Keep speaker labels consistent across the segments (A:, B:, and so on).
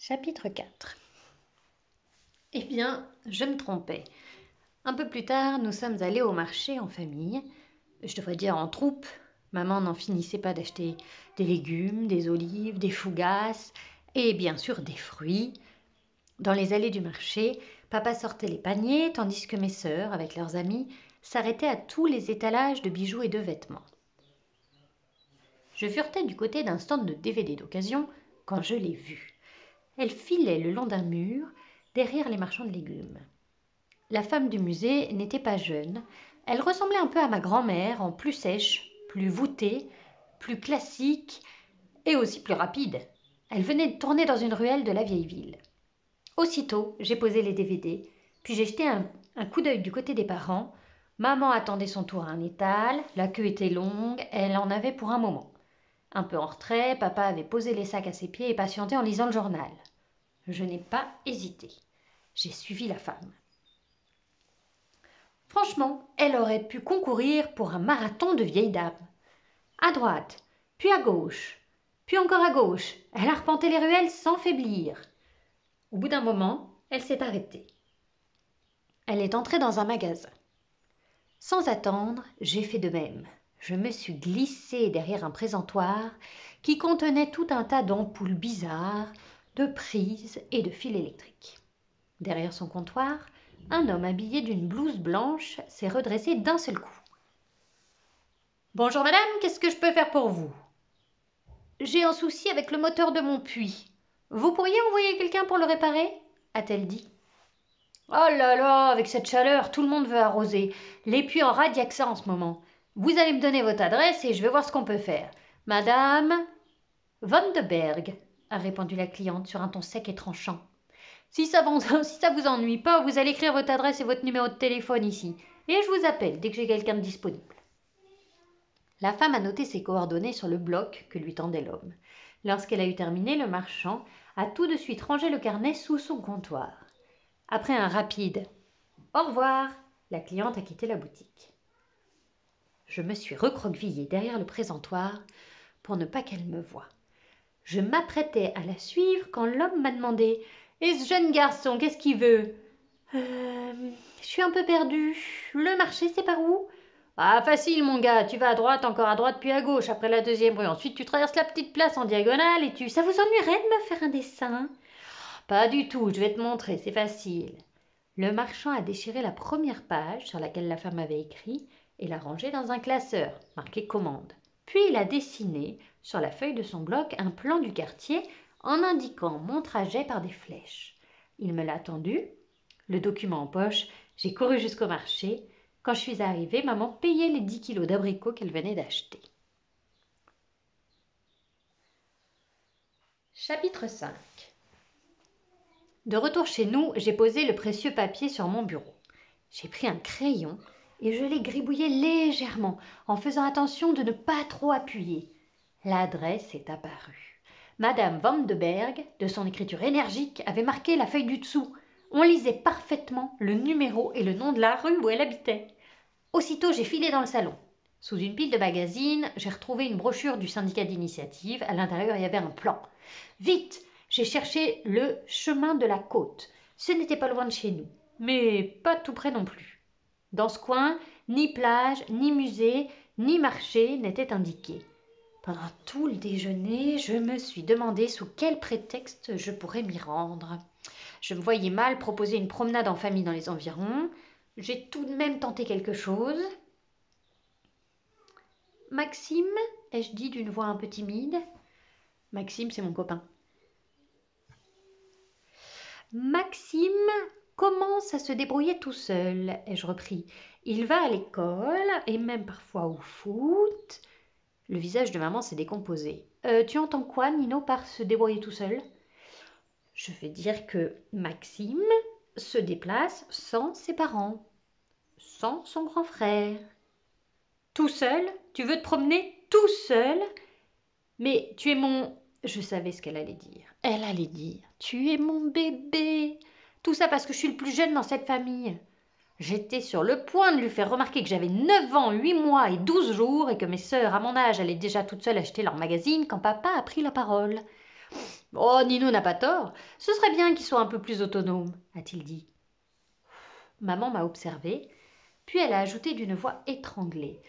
A: Chapitre 4. Eh bien, je me trompais. Un peu plus tard, nous sommes allés au marché en famille. Je devrais dire en troupe. Maman n'en finissait pas d'acheter des légumes, des olives, des fougasses et bien sûr des fruits. Dans les allées du marché, papa sortait les paniers tandis que mes sœurs, avec leurs amis, s'arrêtaient à tous les étalages de bijoux et de vêtements. Je furetais du côté d'un stand de DVD d'occasion quand je l'ai vue. Elle filait le long d'un mur, derrière les marchands de légumes. La femme du musée n'était pas jeune. Elle ressemblait un peu à ma grand-mère, en plus sèche, plus voûtée, plus classique et aussi plus rapide. Elle venait de tourner dans une ruelle de la vieille ville. Aussitôt, j'ai posé les DVD, puis j'ai jeté un coup d'œil du côté des parents. Maman attendait son tour à un étal, la queue était longue, elle en avait pour un moment. Un peu en retrait, papa avait posé les sacs à ses pieds et patientait en lisant le journal. Je n'ai pas hésité. J'ai suivi la femme. Franchement, elle aurait pu concourir pour un marathon de vieilles dames. À droite, puis à gauche, puis encore à gauche, elle arpentait les ruelles sans faiblir. Au bout d'un moment, elle s'est arrêtée. Elle est entrée dans un magasin. Sans attendre, j'ai fait de même. Je me suis glissée derrière un présentoir qui contenait tout un tas d'ampoules bizarres, de prises et de fils électriques. Derrière son comptoir, un homme habillé d'une blouse blanche s'est redressé d'un seul coup. « Bonjour madame, qu'est-ce que je peux faire pour vous ?»« J'ai un souci avec le moteur de mon puits. Vous pourriez envoyer quelqu'un pour le réparer ?» a-t-elle dit. « Oh là là, avec cette chaleur, tout le monde veut arroser. Les puits en rade, il n'y a que ça en ce moment. Vous allez me donner votre adresse et je vais voir ce qu'on peut faire. Madame Van de Berg, a répondu la cliente sur un ton sec et tranchant. Si ça vous ennuie pas, vous allez écrire votre adresse et votre numéro de téléphone ici. Et je vous appelle dès que j'ai quelqu'un de disponible. La femme a noté ses coordonnées sur le bloc que lui tendait l'homme. Lorsqu'elle a eu terminé, le marchand a tout de suite rangé le carnet sous son comptoir. Après un rapide « Au revoir », la cliente a quitté la boutique. Je me suis recroquevillée derrière le présentoir pour ne pas qu'elle me voie. Je m'apprêtais à la suivre quand l'homme m'a demandé « Et ce jeune garçon, qu'est-ce qu'il veut ?»« Je suis un peu perdue. Le marché, c'est par où ?»« Ah, facile, mon gars. Tu vas à droite, encore à droite, puis à gauche, après la deuxième rue. Ensuite, tu traverses la petite place en diagonale et tu... »« Ça vous ennuierait de me faire un dessin ?»« Pas du tout. Je vais te montrer. C'est facile. » Le marchand a déchiré la première page sur laquelle la femme avait écrit et l'a rangée dans un classeur, marqué « Commande ». Puis il a dessiné, sur la feuille de son bloc, un plan du quartier en indiquant mon trajet par des flèches. Il me l'a tendu, le document en poche, j'ai couru jusqu'au marché. Quand je suis arrivée, maman payait les 10 kilos d'abricots qu'elle venait d'acheter. Chapitre 5. De retour chez nous, j'ai posé le précieux papier sur mon bureau. J'ai pris un crayon et je l'ai gribouillé légèrement en faisant attention de ne pas trop appuyer. L'adresse est apparue. Madame Van de Berg, de son écriture énergique, avait marqué la feuille du dessous. On lisait parfaitement le numéro et le nom de la rue où elle habitait. Aussitôt, j'ai filé dans le salon. Sous une pile de magazines, j'ai retrouvé une brochure du syndicat d'initiative. À l'intérieur, il y avait un plan. Vite, j'ai cherché le chemin de la côte. Ce n'était pas loin de chez nous, mais pas tout près non plus. Dans ce coin, ni plage, ni musée, ni marché n'étaient indiqués. Pendant tout le déjeuner, je me suis demandé sous quel prétexte je pourrais m'y rendre. Je me voyais mal proposer une promenade en famille dans les environs. J'ai tout de même tenté quelque chose. « Maxime ?» ai-je dit d'une voix un peu timide. Maxime, c'est mon copain. « Maxime commence à se débrouiller tout seul, » ai-je repris. « Il va à l'école et même parfois au foot. » Le visage de maman s'est décomposé. « Tu entends quoi, Nino, par se débrouiller tout seul ?» Je vais dire que Maxime se déplace sans ses parents, sans son grand frère. Tout seul? Tu veux te promener tout seul? Mais tu es mon... Je savais ce qu'elle allait dire. Elle allait dire « Tu es mon bébé !» Tout ça parce que je suis le plus jeune dans cette famille. J'étais sur le point de lui faire remarquer que j'avais 9 ans, 8 mois et 12 jours et que mes sœurs à mon âge allaient déjà toutes seules acheter leur magazine quand papa a pris la parole. Oh, Nino n'a pas tort. Ce serait bien qu'il soit un peu plus autonome, a-t-il dit. Maman m'a observé, puis elle a ajouté d'une voix étranglée.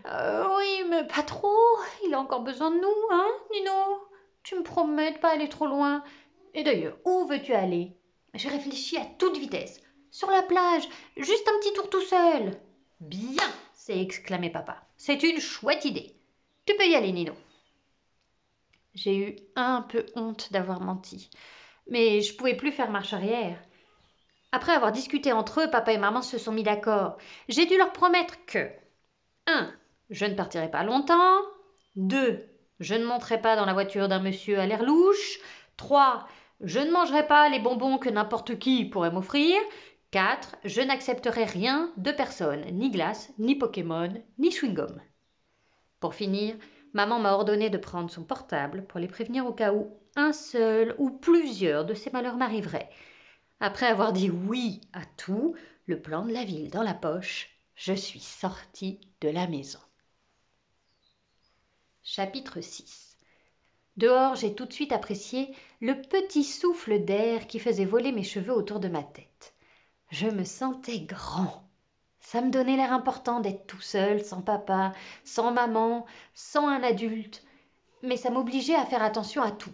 A: Oui, mais pas trop. Il a encore besoin de nous, hein, Nino? Tu me promets de pas aller trop loin. Et d'ailleurs, où veux-tu aller? J'ai réfléchi à toute vitesse. Sur la plage, juste un petit tour tout seul. Bien, s'est exclamé papa. C'est une chouette idée. Tu peux y aller, Nino. J'ai eu un peu honte d'avoir menti, mais je pouvais plus faire marche arrière. Après avoir discuté entre eux, papa et maman se sont mis d'accord. J'ai dû leur promettre que 1. Je ne partirai pas longtemps. 2. Je ne monterai pas dans la voiture d'un monsieur à l'air louche. 3. Je ne mangerai pas les bonbons que n'importe qui pourrait m'offrir. 4. Je n'accepterai rien de personne, ni glace, ni Pokémon, ni chewing-gum. Pour finir, maman m'a ordonné de prendre son portable pour les prévenir au cas où un seul ou plusieurs de ces malheurs m'arriveraient. Après avoir dit oui à tout, le plan de la ville dans la poche, je suis sortie de la maison. Chapitre 6. Dehors, j'ai tout de suite apprécié le petit souffle d'air qui faisait voler mes cheveux autour de ma tête. Je me sentais grand. Ça me donnait l'air important d'être tout seul, sans papa, sans maman, sans un adulte. Mais ça m'obligeait à faire attention à tout.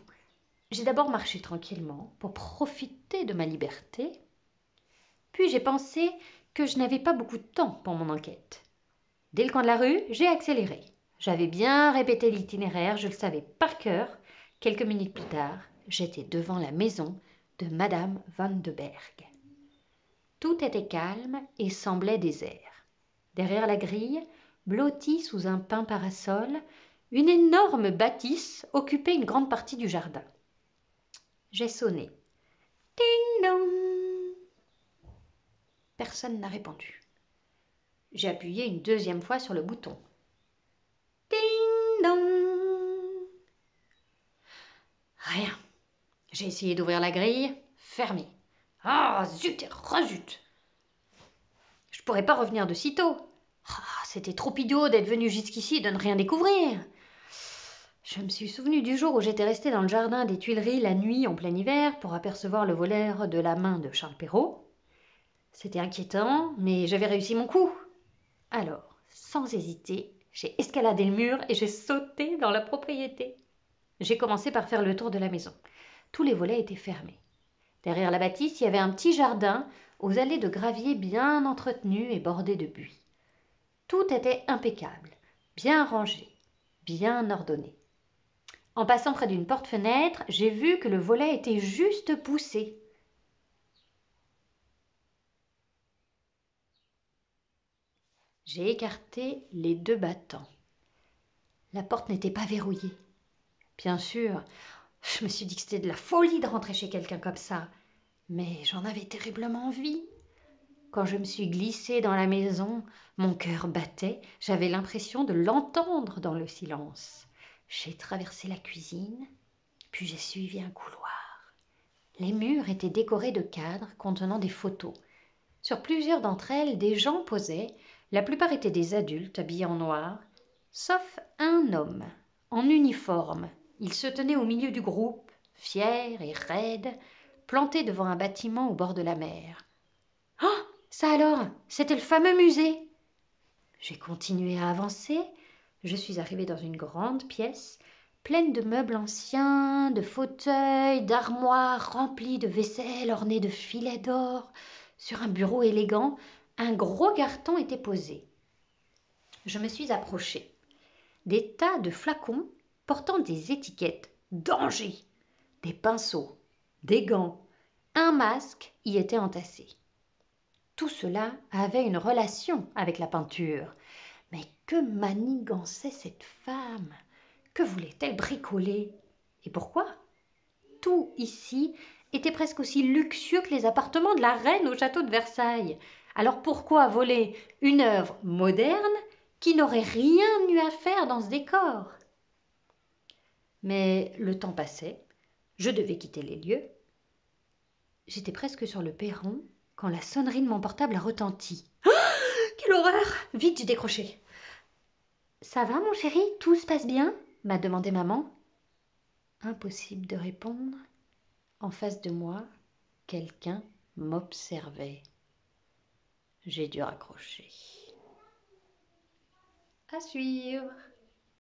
A: J'ai d'abord marché tranquillement pour profiter de ma liberté. Puis j'ai pensé que je n'avais pas beaucoup de temps pour mon enquête. Dès le coin de la rue, j'ai accéléré. J'avais bien répété l'itinéraire, je le savais par cœur. Quelques minutes plus tard, j'étais devant la maison de Madame Van de Berg. Tout était calme et semblait désert. Derrière la grille, blottie sous un pin parasol, une énorme bâtisse occupait une grande partie du jardin. J'ai sonné. Ding dong. Personne n'a répondu. J'ai appuyé une deuxième fois sur le bouton. Ding dong. Rien. J'ai essayé d'ouvrir la grille, fermée. Ah, zut et rezut. Je pourrais pas revenir de sitôt. C'était trop idiot d'être venu jusqu'ici et de ne rien découvrir. Je me suis souvenu du jour où j'étais restée dans le jardin des Tuileries la nuit en plein hiver pour apercevoir le voleur de la main de Charles Perrault. C'était inquiétant, mais j'avais réussi mon coup. Alors, sans hésiter, j'ai escaladé le mur et j'ai sauté dans la propriété. J'ai commencé par faire le tour de la maison. Tous les volets étaient fermés. Derrière la bâtisse, il y avait un petit jardin aux allées de gravier bien entretenues et bordées de buis. Tout était impeccable, bien rangé, bien ordonné. En passant près d'une porte-fenêtre, j'ai vu que le volet était juste poussé. J'ai écarté les 2 battants. La porte n'était pas verrouillée. Bien sûr, je me suis dit que c'était de la folie de rentrer chez quelqu'un comme ça, mais j'en avais terriblement envie. Quand je me suis glissée dans la maison, mon cœur battait, j'avais l'impression de l'entendre dans le silence. J'ai traversé la cuisine, puis j'ai suivi un couloir. Les murs étaient décorés de cadres contenant des photos. Sur plusieurs d'entre elles, des gens posaient, la plupart étaient des adultes habillés en noir, sauf un homme, en uniforme. Il se tenait au milieu du groupe, fier et raide, planté devant un bâtiment au bord de la mer. « Ah, ça alors, c'était le fameux musée !» J'ai continué à avancer. Je suis arrivée dans une grande pièce, pleine de meubles anciens, de fauteuils, d'armoires remplies de vaisselle ornées de filets d'or. Sur un bureau élégant, un gros carton était posé. Je me suis approchée. Des tas de flacons portant des étiquettes « Danger !» des pinceaux, des gants, un masque y était entassé. Tout cela avait une relation avec la peinture. Mais que manigançait cette femme? Que voulait-elle bricoler? Et pourquoi? Tout ici était presque aussi luxueux que les appartements de la reine au château de Versailles. Alors pourquoi voler une œuvre moderne qui n'aurait rien eu à faire dans ce décor? Mais le temps passait, je devais quitter les lieux. J'étais presque sur le perron quand la sonnerie de mon portable a retenti. Ah, quelle horreur! Vite, j'ai décroché. « Ça va, mon chéri? Tout se passe bien ?» m'a demandé maman. « Impossible de répondre. En face de moi, quelqu'un m'observait. J'ai dû raccrocher. À suivre.